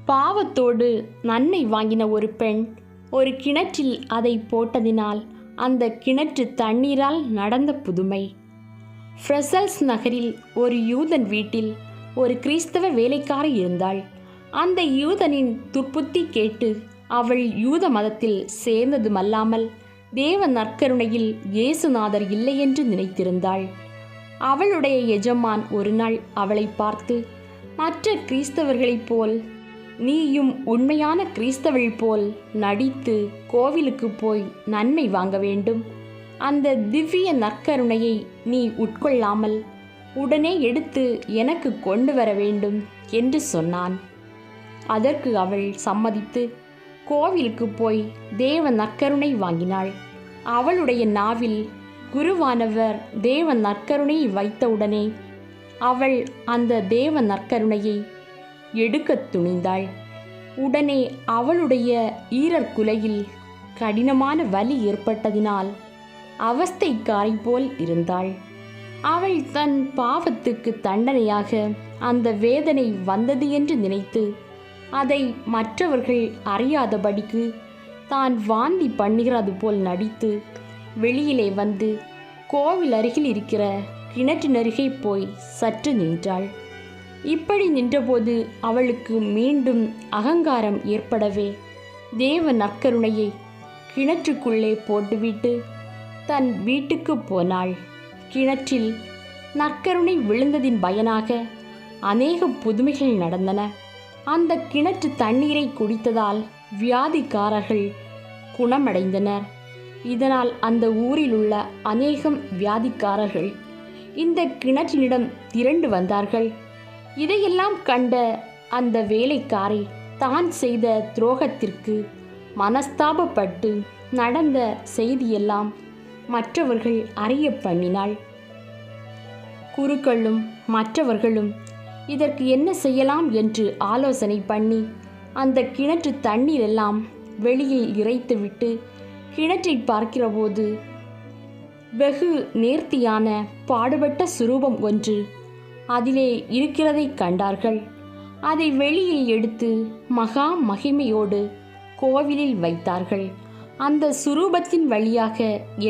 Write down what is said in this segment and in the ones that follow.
பாவத்தோடு நன்மை வாங்கின ஒரு பெண் ஒரு கிணற்றில் அதை போட்டதினால் அந்த கிணற்று தண்ணீரால் நடந்த புதுமை. பிரசல்ஸ் நகரில் ஒரு யூதன் வீட்டில் ஒரு கிறிஸ்தவ வேலைக்காரி இருந்தாள். அந்த யூதனின் துர்ப்புத்தி கேட்டு அவள் யூத மதத்தில் சேர்ந்ததுமல்லாமல் தேவ நற்கருணையில் இயேசுநாதர் இல்லை என்று நினைத்திருந்தாள். அவளுடைய எஜமான் ஒரு நாள் அவளை பார்த்து, மற்ற கிறிஸ்தவர்களைப் போல் நீயும் உண்மையான கிறிஸ்தவள் போல் நடித்து கோவிலுக்கு போய் நன்மை வாங்க வேண்டும். அந்த திவ்ய நற்கருணையை நீ உட்கொள்ளாமல் உடனே எடுத்து எனக்கு கொண்டு வர வேண்டும் என்று சொன்னான். அதற்கு அவள் சம்மதித்து கோவிலுக்கு போய் தேவ நற்கருணை வாங்கினாள். அவளுடைய நாவில் குருவானவர் தேவ நற்கருணையை வைத்தவுடனே அவள் அந்த தேவ நற்கருணையை எடுக்கத் துணிந்தாள். உடனே அவளுடைய ஈரற்குலையில் கடினமான வலி ஏற்பட்டதினால் அவஸ்தைக்காரை போல் இருந்தாள். அவள் தன் பாவத்துக்கு தண்டனையாக அந்த வேதனை வந்தது என்று நினைத்து அதை மற்றவர்கள் அறியாதபடிக்கு தான் வாந்தி பண்ணுகிறது போல் நடித்து வெளியிலே வந்து கோவில் அருகில் இருக்கிற கிணற்றினருகே போய் சற்று நின்றாள். இப்படி நின்றபோது அவளுக்கு மீண்டும் அகங்காரம் ஏற்படவே தேவ நற்கருணையை கிணற்றுக்குள்ளே போட்டுவிட்டு தன் வீட்டுக்கு போனாள். கிணற்றில் நற்கருணை விழுந்ததின் பயனாக அநேக புதுமைகள் நடந்தன. அந்த கிணற்று தண்ணீரை குடித்ததால் வியாதிக்காரர்கள் குணமடைந்தனர். இதனால் அந்த ஊரில் உள்ள அநேகம் வியாதிக்காரர்கள் இந்த கிணற்றினிடம் திரண்டு வந்தார்கள். இதையெல்லாம் கண்ட அந்த வேலைக்காரி தான் செய்த துரோகத்திற்கு மனஸ்தாபப்பட்டு நடந்த செய்தியெல்லாம் மற்றவர்கள் அறிய பண்ணினாள். குருக்களும் மற்றவர்களும் இதற்கு என்ன செய்யலாம் என்று ஆலோசனை பண்ணி அந்த கிணற்று தண்ணீரெல்லாம் வெளியில் இறைத்துவிட்டு கிணற்றை பார்க்கிறபோது வெகு நேர்த்தியான பாடுபட்ட சுரூபம் ஒன்று அதிலே இருக்கிறதை கண்டார்கள். அதை வெளியில் எடுத்து மகா மகிமையோடு கோவிலில் வைத்தார்கள். அந்த சுரூபத்தின் வழியாக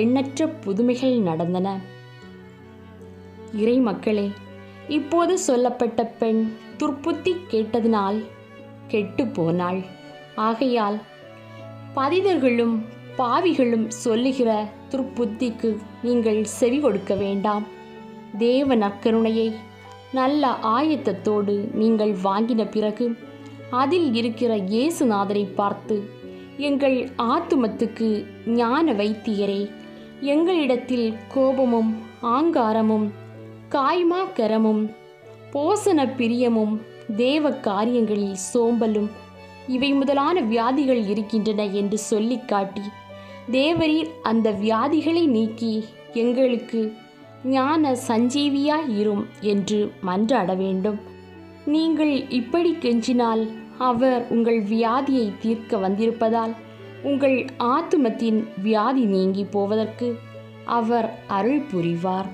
எண்ணற்ற புதுமைகள் நடந்தன. இறை மக்களே, இப்போது சொல்லப்பட்ட பெண் துர்ப்புத்தி கேட்டதினால் கெட்டு போனாள். ஆகையால் பதிதர்களும் பாவிகளும் சொல்லுகிற துர்ப்புத்திக்கு நீங்கள் செவி கொடுக்க வேண்டாம். தேவ நற்கருணையை நல்ல ஆயத்தத்தோடு நீங்கள் வாங்கின பிறகு அதில் இருக்கிற இயேசுநாதரை பார்த்து, எங்கள் ஆத்துமத்துக்கு ஞான வைத்தியரே, எங்களிடத்தில் கோபமும் ஆங்காரமும் காய்மாக்கரமும் போசன பிரியமும் தேவ காரியங்களில் சோம்பலும் இவை முதலான வியாதிகள் இருக்கின்றன என்று சொல்லி காட்டி, தேவரீர் அந்த வியாதிகளை நீக்கி எங்களுக்கு ஞான சஞ்சீவியாய் இரும் என்று மன்றாட வேண்டும். நீங்கள் இப்படி கெஞ்சினால் அவர் உங்கள் வியாதியை தீர்க்க வந்திருப்பதால் உங்கள் ஆத்துமத்தின் வியாதி நீங்கி போவதற்கு அவர் அருள் புரிவார்.